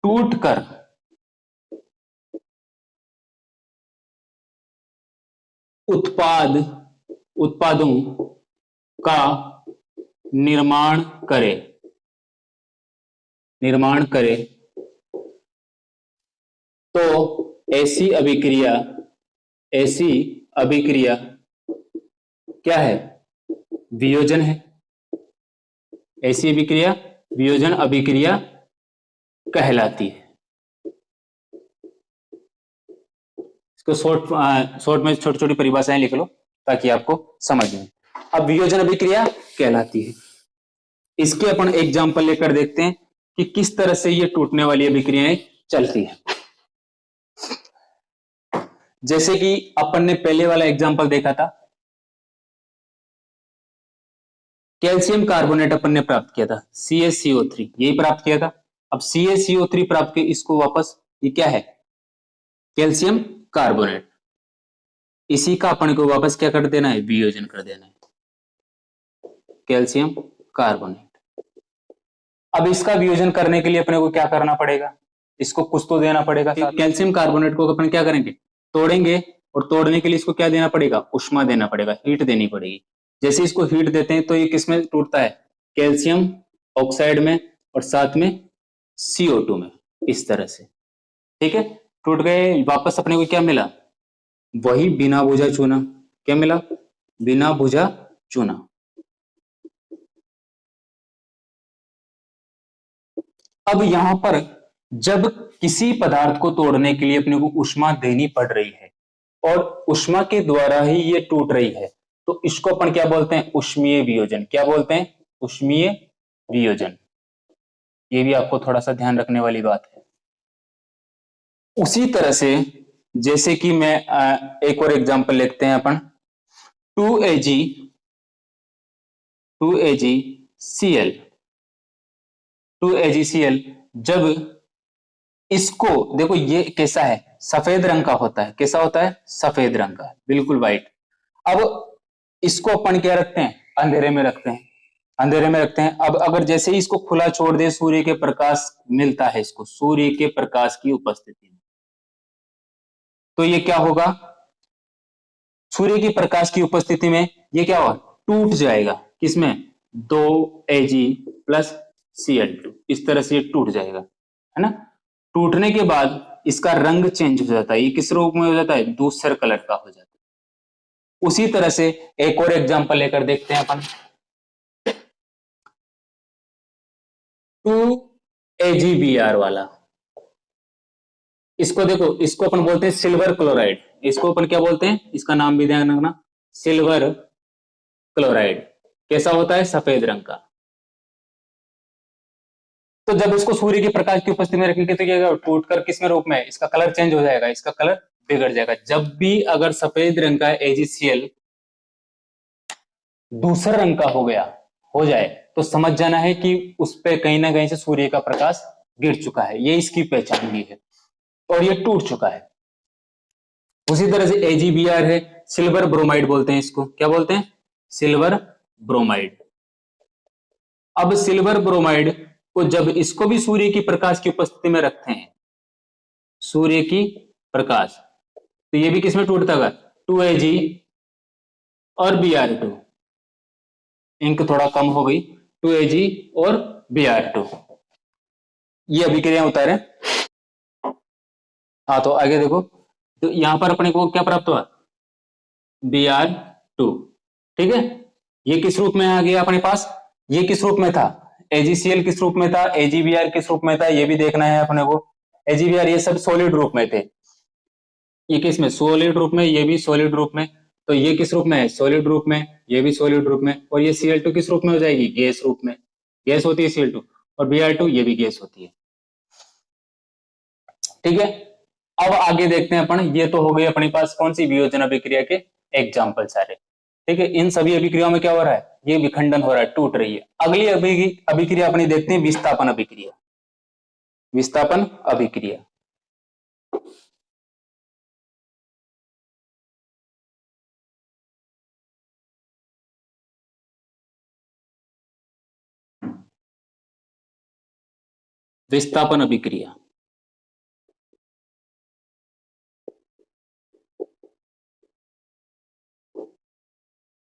टूटकर उत्पादों का निर्माण करे तो ऐसी अभिक्रिया क्या है, वियोजन है। ऐसी अभिक्रिया वियोजन अभिक्रिया कहलाती है। इसको शॉर्ट में छोटी छोटी परिभाषाएं लिख लो ताकि आपको समझ में। अब वियोजन अभिक्रिया कहलाती है, इसके अपन एग्जाम्पल लेकर देखते हैं कि किस तरह से ये टूटने वाली अभिक्रियाएं चलती है। जैसे कि अपन ने पहले वाला एग्जाम्पल देखा था, कैल्शियम कार्बोनेट अपन ने प्राप्त किया था, CaCO3 यही प्राप्त किया था। अब CaCO3 प्राप्त किया, इसको वापस, ये क्या है, कैल्शियम कार्बोनेट, इसी का अपन को वापस क्या कर देना है, वियोजन कर देना है, कैल्शियम कार्बोनेट। अब इसका वियोजन करने के लिए अपने को क्या करना पड़ेगा, इसको कुछ तो देना पड़ेगा। कैल्शियम कार्बोनेट को अपन क्या करेंगे, तोड़ेंगे, और तोड़ने के लिए इसको क्या देना पड़ेगा, उष्मा देना पड़ेगा, हीट देनी पड़ेगी। जैसे इसको हीट देते हैं तो ये किसमें टूटता है, कैल्शियम ऑक्साइड में, और साथ में CO2 में, इस तरह से, ठीक है। टूट गए, वापस अपने को क्या मिला, वही बिना बुझा चूना। क्या मिला, बिना बुझा चूना। अब यहां पर जब किसी पदार्थ को तोड़ने के लिए अपने को उष्मा देनी पड़ रही है और उष्मा के द्वारा ही ये टूट रही है, तो इसको अपन क्या बोलते हैं, उष्मीय वियोजन। क्या बोलते हैं, उष्मीय वियोजन। ये भी आपको थोड़ा सा ध्यान रखने वाली बात है। उसी तरह से जैसे कि मैं एक और एग्जांपल लेते हैं अपन, 2Ag 2AgCl 2AgCl, जब इसको देखो, ये कैसा है, सफेद रंग का होता है। कैसा होता है? सफेद रंग का, बिल्कुल व्हाइट। अब इसको अपन क्या रखते हैं? अंधेरे में रखते हैं। अंधेरे में रखते हैं। अब अगर जैसे ही इसको खुला छोड़ दे, सूर्य के प्रकाश मिलता है इसको, सूर्य के प्रकाश की उपस्थिति में, तो ये क्या होगा? सूर्य की प्रकाश की उपस्थिति में ये क्या होगा? टूट जाएगा। किसमें? 2Ag प्लस Cl2, इस तरह से ये टूट जाएगा, है ना। टूटने के बाद इसका रंग चेंज हो जाता है। ये किस रूप में हो जाता है? दूसरे कलर का हो जाता है। उसी तरह से एक और एग्जांपल लेकर देखते हैं अपन, 2AgBr वाला। इसको देखो, इसको अपन बोलते हैं सिल्वर क्लोराइड। इसको अपन क्या बोलते हैं? इसका नाम भी ध्यान रखना, सिल्वर क्लोराइड। कैसा होता है? सफेद रंग का। तो जब इसको सूर्य के प्रकाश की उपस्थिति में रखेंगे तो क्या टूट कर किस में रूप में? इसका कलर चेंज हो जाएगा, इसका कलर बिगड़ जाएगा। जब भी अगर सफेद रंग का AgCl दूसरा रंग का हो जाए, तो समझ जाना है कि उस पर कहीं ना कहीं से सूर्य का प्रकाश गिर चुका है। ये इसकी पहचान भी है, और ये टूट चुका है। उसी तरह से AgBr है, सिल्वर ब्रोमाइड बोलते हैं इसको। क्या बोलते हैं? Silver bromide. अब सिल्वर ब्रोमाइड को जब इसको भी सूर्य की प्रकाश की उपस्थिति में रखते हैं, सूर्य की प्रकाश, तो ये भी किसमें टूटता है? 2Ag और Br2। इंक थोड़ा कम हो गई, 2Ag और Br2, ये अभिक्रिया उतारे। हाँ, तो आगे देखो, तो यहां पर अपने को क्या प्राप्त हुआ? Br2। ठीक है, ये किस रूप में आ गया अपने पास? ये किस रूप में था? AgCl किस रूप में था? AgBr किस रूप में था? ये भी देखना है अपने को। AgBr ये सब सॉलिड रूप में थे। ये किस में? सॉलिड रूप में। ये भी सॉलिड रूप में। तो ये किस रूप में है? सॉलिड रूप में। ये भी सॉलिड रूप में। और ये Cl2 किस रूप में हो जाएगी? गैस रूप में। गैस होती है Cl2। और Br2 ये भी गैस होती है। ठीक है, अब आगे देखते हैं अपन। ये तो हो गई अपने पास कौन सी? वियोजन अभिक्रिया के एग्जाम्पल सारे। ठीक है, इन सभी अभिक्रियाओं में क्या हो रहा है? ये विखंडन हो रहा है, टूट रही है। अगली अभिक्रिया अपनी देखते हैं, विस्थापन अभिक्रिया। विस्थापन अभिक्रिया। विस्थापन अभिक्रिया,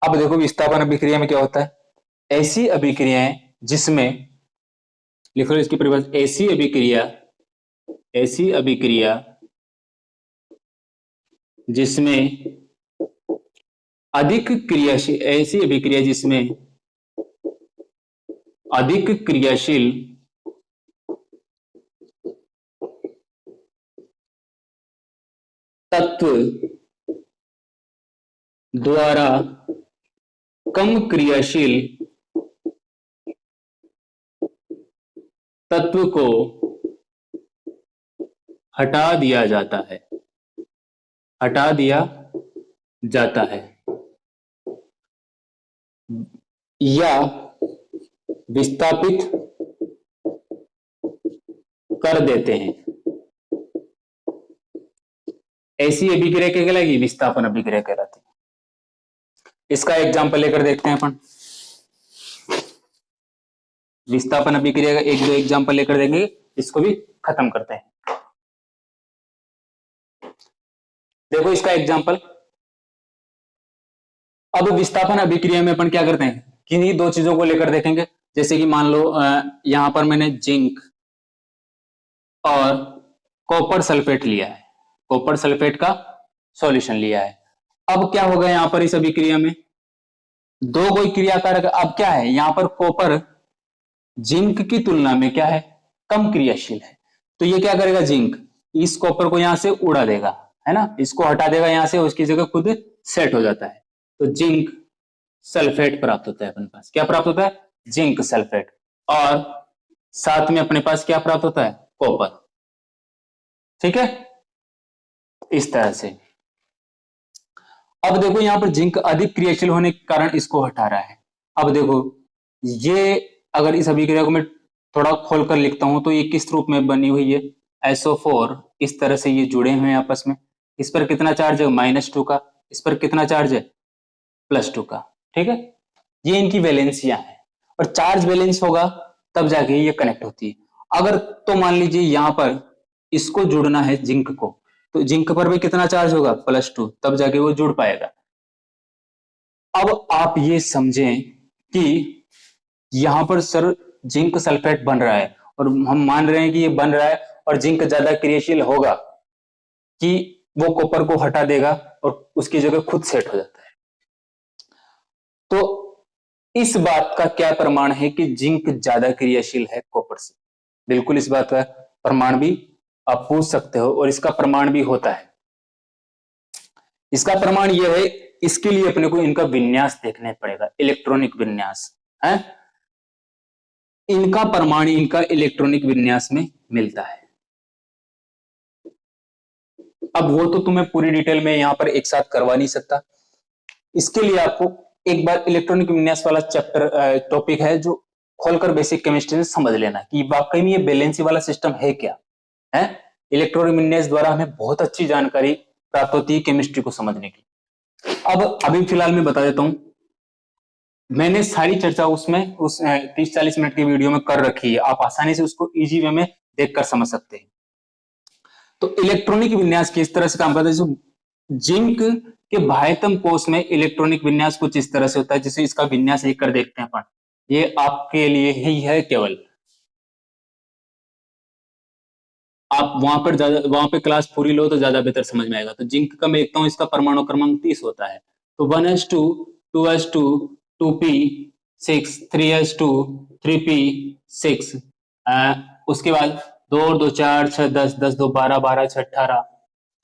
अब देखो विस्थापन अभिक्रिया में क्या होता है? ऐसी अभिक्रियाएं जिसमें, लिखो इसकी परिभाषा, ऐसी अभिक्रिया जिसमें अधिक क्रियाशील, ऐसी अभिक्रिया जिसमें अधिक क्रियाशील तत्व द्वारा कम क्रियाशील तत्व को हटा दिया जाता है, हटा दिया जाता है, या विस्थापित कर देते हैं। ऐसी अभिक्रिया क्या कहलाएगी? विस्थापन अभिक्रिया कहलाती है। इसका एग्जाम्पल लेकर देखते हैं अपन। विस्थापन अभिक्रिया का एक दो एग्जाम्पल लेकर देंगे, इसको भी खत्म करते हैं। देखो इसका एग्जाम्पल। अब विस्थापन अभिक्रिया में अपन क्या करते हैं? किन्हीं दो चीजों को लेकर देखेंगे। जैसे कि मान लो यहां पर मैंने जिंक और कॉपर सल्फेट लिया है, कॉपर सल्फेट का सॉल्यूशन लिया है। अब क्या होगा यहां पर इस अभिक्रिया में? दो कोई क्रियाकारक। अब क्या है यहां पर? कॉपर जिंक की तुलना में क्या है? कम क्रियाशील है। तो ये क्या करेगा? जिंक इस कॉपर को यहां से उड़ा देगा, है ना, इसको हटा देगा यहां से, उसकी जगह खुद सेट हो जाता है। तो जिंक सल्फेट प्राप्त होता है अपने पास। क्या प्राप्त होता है? Zinc sulphate. और साथ में अपने पास क्या प्राप्त होता है? कॉपर। ठीक है, इस तरह से। अब देखो यहाँ पर जिंक अधिक क्रियाशील होने के कारण इसको हटा रहा है। अब देखो ये अगर इस अभिक्रिया को मैं थोड़ा खोलकर लिखता हूं तो ये किस रूप में बनी हुई है, SO4 इस तरह से ये जुड़े हुए हैं आपस में। इस पर कितना चार्ज है, -2 का। इस पर कितना चार्ज है, +2 का। ठीक है, ये इनकी वैलेंसियां है और चार्ज बैलेंस होगा तब जाके ये कनेक्ट होती है। अगर तो मान लीजिए यहाँ पर इसको जुड़ना है जिंक को, तो जिंक पर भी कितना चार्ज होगा, +2, तब जाके वो जुड़ पाएगा। अब आप ये समझें कि यहां पर सर जिंक सल्फेट बन रहा है और हम मान रहे हैं कि ये बन रहा है और जिंक ज्यादा क्रियाशील होगा कि वो कॉपर को हटा देगा और उसकी जगह खुद सेट हो जाता है। तो इस बात का क्या प्रमाण है कि जिंक ज्यादा क्रियाशील है कॉपर से? बिल्कुल इस बात का प्रमाण भी आप पूछ सकते हो और इसका प्रमाण भी होता है। इसका प्रमाण यह है, इसके लिए अपने को इनका विन्यास देखना पड़ेगा, इलेक्ट्रॉनिक विन्यास है। इनका प्रमाण इनका इलेक्ट्रॉनिक विन्यास में मिलता है। अब वो तो तुम्हें पूरी डिटेल में यहां पर एक साथ करवा नहीं सकता, इसके लिए आपको एक बार इलेक्ट्रॉनिक विन्यास वाला चैप्टर टॉपिक है जो खोलकर बेसिक केमिस्ट्री से समझ लेना कि वाकई में ये बैलेंसी वाला सिस्टम है क्या है। इलेक्ट्रॉनिक विन्यास द्वारा हमें बहुत अच्छी जानकारी प्राप्त होती है केमिस्ट्री को समझने की। अब अभी फिलहाल मैं बता देता हूं, मैंने सारी चर्चा उसमें उस 30-40 मिनट की वीडियो में कर रखी है, आप आसानी से उसको इजी वे में देखकर समझ सकते हैं। तो इलेक्ट्रॉनिक विन्यास किस तरह से काम करता है, जिंक के बाह्यतम कोष में इलेक्ट्रॉनिक विन्यास कुछ इस तरह से होता है, जिसे इसका विन्यास लिखकर देखते हैं अपन। ये आपके लिए ही है केवल, आप वहां पे क्लास पूरी लो तो ज्यादा बेहतर समझ में आएगा। तो जिंक का मैं देखता हूं, इसका परमाणु क्रमांक 30 होता है। तो 1s2 2s2 2p6 3s2 3p6, उसके बाद 2 और 2 4 6 10 10 2 12 12 6 18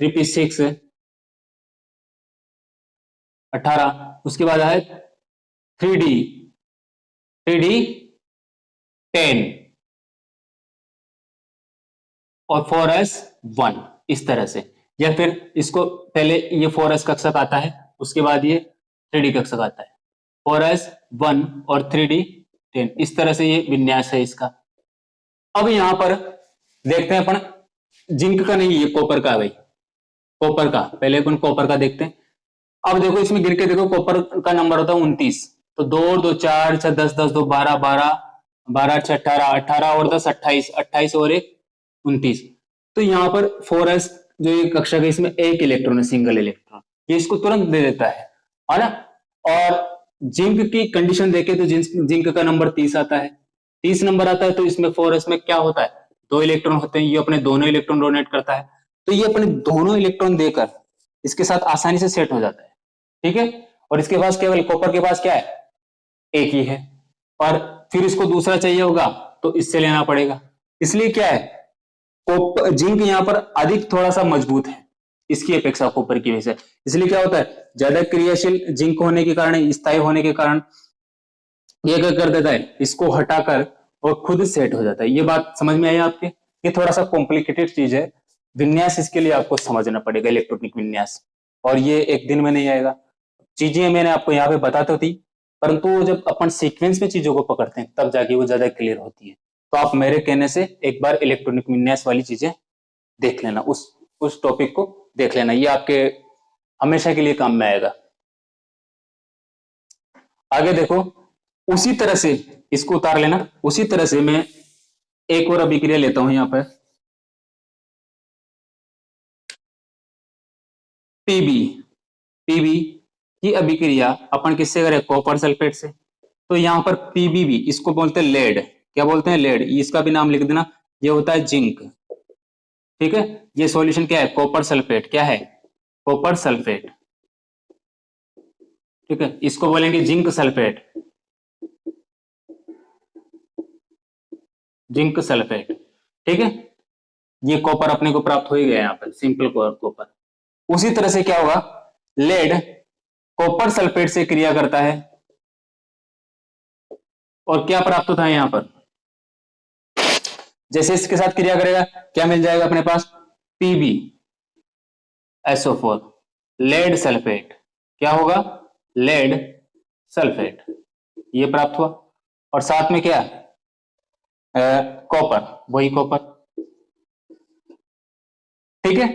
3p6 18, उसके बाद है 3d 10 और 4s1 इस तरह से। या फिर इसको पहले ये 4s कक्षक आता है, उसके बाद ये 3d कक्षक आता है, 4s1 और 3d10, इस तरह से ये विन्यास है इसका। अब यहां पर देखते हैं अपन, जिंक का नहीं, ये कॉपर का है भाई, कॉपर का पहले अपन कॉपर का देखते हैं। अब देखो इसमें गिर के देखो, कॉपर का नंबर होता है 29, तो 2 और 2 4 6 10 10 2 12 12 12 6 18 18 और 10 28 28 और 1 29। तो यहाँ पर 4s जो ये कक्षक है इसमें एक इलेक्ट्रॉन है, सिंगल इलेक्ट्रॉन, ये इसको तुरंत दे देता है ना। और जिंक की कंडीशन देखे तो जिंक का नंबर 30 आता है, 30 नंबर आता है, तो इसमें 4s में क्या होता है, 2 इलेक्ट्रॉन होते हैं, ये अपने दोनों इलेक्ट्रॉन डोनेट करता है, तो ये अपने दोनों इलेक्ट्रॉन देकर इसके साथ आसानी से सेट हो जाता है। ठीक है, और इसके पास केवल कॉपर के पास क्या है, एक ही है, और फिर इसको दूसरा चाहिए होगा तो इससे लेना पड़ेगा। इसलिए क्या है, जिंक यहां पर अधिक थोड़ा सा मजबूत है इसकी अपेक्षा कॉपर की वजह से। इसलिए क्या होता है, ज्यादा क्रियाशील जिंक होने के कारण, स्थायी होने के कारण ये क्या कर देता है, इसको हटाकर और खुद सेट हो जाता है। ये बात समझ में आई आपके? ये थोड़ा सा कॉम्प्लिकेटेड चीज है, विन्यास इसके लिए आपको समझना पड़ेगा, इलेक्ट्रॉनिक विन्यास, और ये एक दिन में नहीं आएगा। चीजें मैंने आपको यहाँ पे बताते थी, परंतु जब अपन सीक्वेंस में चीजों को पकड़ते हैं तब जाके वो ज्यादा क्लियर होती है। तो आप मेरे कहने से एक बार इलेक्ट्रॉनिक विन्यास वाली चीजें देख लेना, उस टॉपिक को देख लेना, ये आपके हमेशा के लिए काम में आएगा। आगे देखो, उसी तरह से इसको उतार लेना। उसी तरह से मैं एक और अभिक्रिया लेता हूं यहां पर, पीबी। पीबी की अभिक्रिया अपन किससे करें, कॉपर सल्फेट से। तो यहां पर पीबीबी, इसको बोलते हैं लेड। क्या बोलते हैं, लेड। इसका भी नाम लिख देना, ये होता है जिंक। ठीक है, ये सॉल्यूशन क्या है, कॉपर सल्फेट। क्या है, कॉपर सल्फेट। ठीक है, इसको बोलेंगे जिंक सल्फेट, जिंक सल्फेट। ठीक है, ये कॉपर अपने को प्राप्त हो ही गया यहाँ पर, सिंपल कॉपर। उसी तरह से क्या होगा, लेड कॉपर सल्फेट से क्रिया करता है और क्या प्राप्त होता है यहां पर, जैसे इसके साथ क्रिया करेगा क्या मिल जाएगा अपने पास, पीबी। SO4 लेड सल्फेट, क्या होगा, लेड सल्फेट, ये प्राप्त हुआ। और साथ में क्या, कॉपर, वही कॉपर, ठीक है।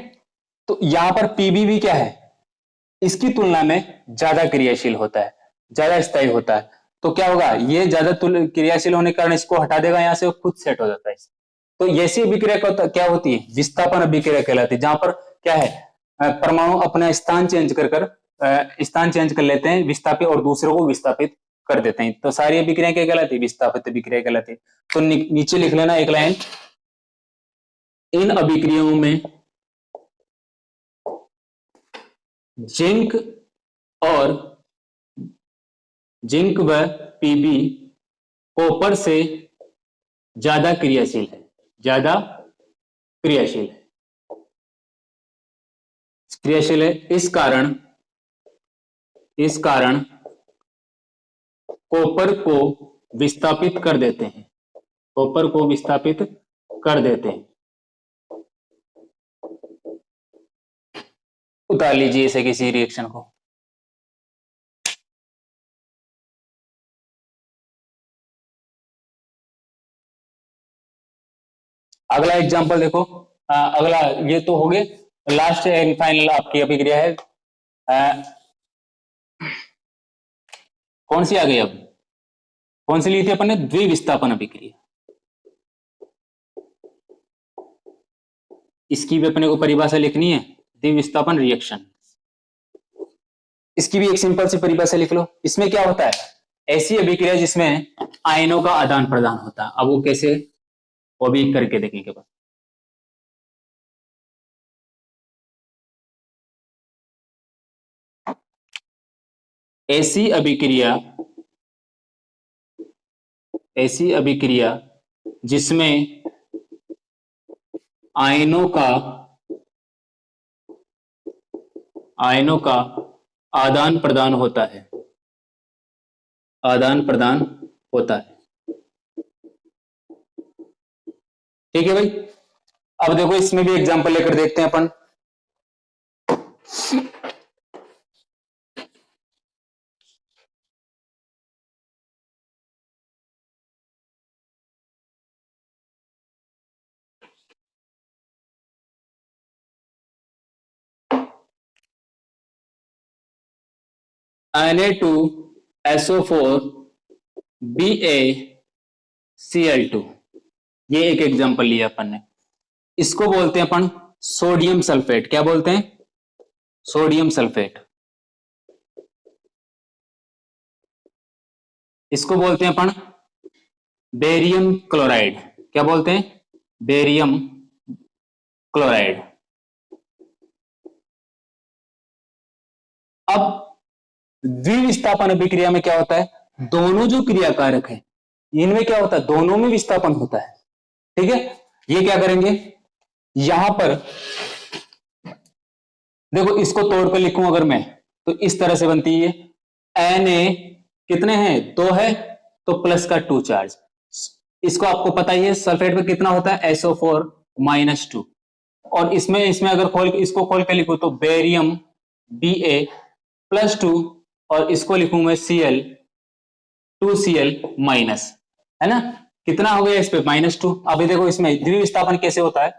तो यहां पर पीबी क्या है, इसकी तुलना में ज्यादा क्रियाशील होता है, ज्यादा स्थायी होता है। तो क्या होगा, ये ज्यादा क्रियाशील होने के कारण इसको हटा देगा यहां से, खुद सेट हो जाता है। तो ऐसी अभिक्रिया क्या होती है, विस्थापन अभिक्रिया कहलाती है, जहां पर क्या है, परमाणु अपना स्थान चेंज कर स्थान चेंज कर लेते हैं, विस्थापित, और दूसरों को विस्थापित कर देते हैं। तो सारी अभिक्रिया क्या कहलाती है, विस्थापित अभिक्रिया कहलाती है। तो नीचे लिख लेना एक लाइन, इन अभिक्रियाओं में जिंक व पीबी कॉपर से ज्यादा क्रियाशील है, ज्यादा क्रियाशील है। इस कारण कॉपर को विस्थापित कर देते हैं, कॉपर को विस्थापित कर देते हैं। उतार लीजिए इसे किसी रिएक्शन को। अगला एग्जांपल देखो, अगला ये तो हो गए, लास्ट एंड फाइनल आपकी अभिक्रिया है। कौन सी आ गई, अब कौन सी ली थी अपन ने, द्विविस्थापन अभिक्रिया। इसकी भी अपने को परिभाषा लिखनी है, द्विविस्थापन रिएक्शन। इसकी भी एक सिंपल सी परिभाषा लिख लो। इसमें क्या होता है, ऐसी अभिक्रिया जिसमें आयनों का आदान प्रदान होता है। अब वो कैसे, वो भी करके देखेंगे बस। ऐसी अभिक्रिया जिसमें आयनों का आदान प्रदान होता है, ठीक है भाई। अब देखो इसमें भी एग्जांपल लेकर देखते हैं अपन। Na2SO4 BaCl2, ये एक एग्जांपल लिया अपन ने। इसको बोलते हैं अपन सोडियम सल्फेट। क्या बोलते हैं, सोडियम सल्फेट। इसको बोलते हैं अपन बेरियम क्लोराइड। क्या बोलते हैं, बेरियम क्लोराइड। अब द्विविस्थापन अभिक्रिया में क्या होता है, दोनों जो क्रियाकारक है इनमें क्या होता है, दोनों में विस्थापन होता है, ठीक है। ये क्या करेंगे, यहां पर देखो, इसको तोड़कर लिखूं अगर मैं, तो इस तरह से बनती है। Na कितने हैं, 2 है, तो प्लस का 2 चार्ज। इसको आपको पता ही है, सल्फेट में कितना होता है, SO4-2। और इसमें अगर इसको खोल के लिखूं तो बेरियम Ba+2, और इसको लिखूं मैं Cl2Cl-, है ना। कितना हो गया इस पे, -2। अभी देखो इसमें द्विविस्थापन कैसे होता है,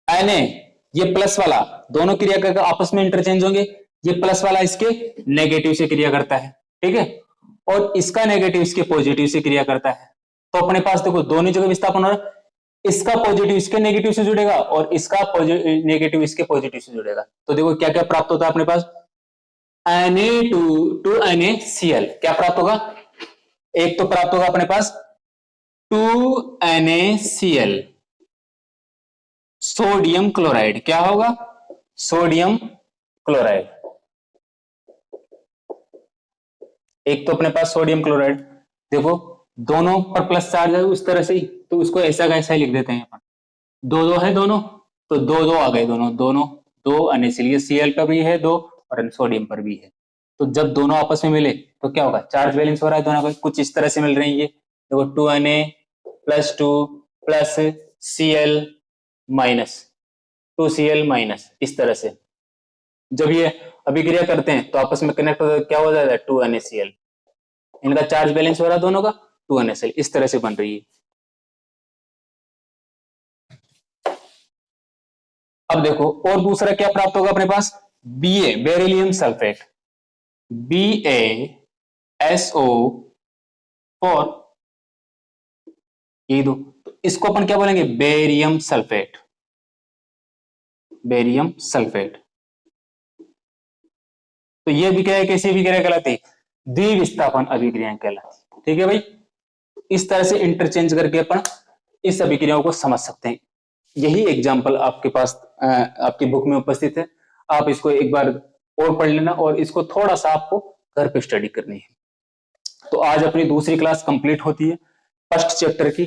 Na ये प्लस वाला, दोनों क्रिया करके आपस में इंटरचेंज होंगे। ये प्लस वाला इसके नेगेटिव से क्रिया करता है, ठीक है, और इसका नेगेटिव इसके पॉजिटिव से क्रिया करता है। तो अपने पास देखो दोनों जगह विस्थापन हो रहा है, इसका पॉजिटिव इसके नेगेटिव से जुड़ेगा और इसका नेगेटिव इसके पॉजिटिव से जुड़ेगा। तो देखो क्या क्या प्राप्त होता है अपने पास, Na2NaCl, क्या प्राप्त होगा, एक तो प्राप्त होगा अपने पास 2NaCl, सोडियम क्लोराइड। क्या होगा, सोडियम क्लोराइड। एक तो अपने पास सोडियम क्लोराइड, देखो दोनों पर प्लस चार्ज है उस तरह से ही, तो उसको ऐसा का ऐसा ही लिख देते हैं अपन। 2-2 है दोनों, तो 2-2 आ गए, दोनों 2 NaCl, Cl पर भी है 2 और सोडियम पर भी है। तो जब दोनों आपस में मिले तो क्या होगा, चार्ज बैलेंस हो रहा है दोनों का, कुछ इस तरह से मिल रही है। ये देखो 2Na+2 + Cl-, 2Cl माइनस, इस तरह से जब ये अभिक्रिया करते हैं तो आपस में कनेक्ट हो, क्या हो जाता है 2NaCl, इनका चार्ज बैलेंस हो रहा है दोनों का 2NaCl, इस तरह से बन रही है। अब देखो और दूसरा क्या प्राप्त होगा अपने पास, Ba बेरिलियम सल्फेट, BaSO4, ये दो, तो इसको अपन क्या बोलेंगे बेरियम सल्फेट, बेरियम सल्फेट। तो ये अभिक्रिया कैसी अभिक्रिया कहलाती है, द्विविस्थापन अभिक्रिया कहलाती। ठीक है भाई, इस तरह से इंटरचेंज करके अपन इस अभिक्रियाओं को समझ सकते हैं। यही एग्जाम्पल आपके पास आपकी बुक में उपस्थित है, आप इसको एक बार और पढ़ लेना और इसको थोड़ा सा आपको घर पे स्टडी करनी है। तो आज अपनी दूसरी क्लास कंप्लीट होती है फर्स्ट चैप्टर की,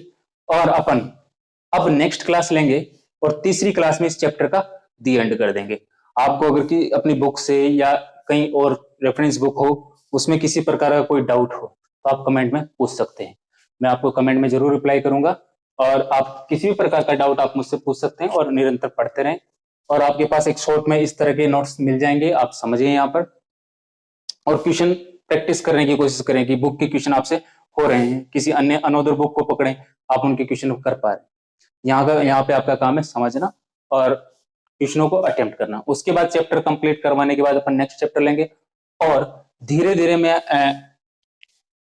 और अपन अब नेक्स्ट क्लास लेंगे और तीसरी क्लास में इस चैप्टर का दी एंड कर देंगे। आपको अगर कि अपनी बुक से या कहीं और रेफरेंस बुक हो उसमें किसी प्रकार का कोई डाउट हो तो आप कमेंट में पूछ सकते हैं, मैं आपको कमेंट में जरूर रिप्लाई करूंगा। और आप किसी भी प्रकार का डाउट आप मुझसे पूछ सकते हैं और निरंतर पढ़ते रहें। और आपके पास एक शॉर्ट में इस तरह के नोट्स मिल जाएंगे, आप समझिए यहाँ पर, और क्वेश्चन प्रैक्टिस करने की कोशिश करें कि बुक के क्वेश्चन आपसे हो रहे हैं, किसी अन्य अनोदर बुक को पकड़ें, आप उनके क्वेश्चन कर पा रहे हैं। यहाँ पे आपका काम है समझना और क्वेश्चनों को अटेम्प्ट करना। उसके बाद चैप्टर कंप्लीट करवाने के बाद अपन नेक्स्ट चैप्टर लेंगे, और धीरे धीरे मैं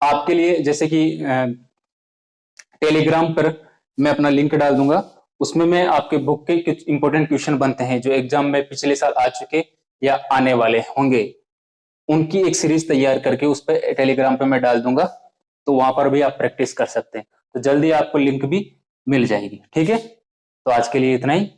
आपके लिए जैसे कि टेलीग्राम पर मैं अपना लिंक डाल दूंगा, उसमें मैं आपके बुक के कुछ इंपॉर्टेंट क्वेश्चन बनते हैं जो एग्जाम में पिछले साल आ चुके या आने वाले होंगे, उनकी एक सीरीज तैयार करके उस पर टेलीग्राम पे मैं डाल दूंगा, तो वहां पर भी आप प्रैक्टिस कर सकते हैं। तो जल्दी आपको लिंक भी मिल जाएगी। ठीक है, तो आज के लिए इतना ही।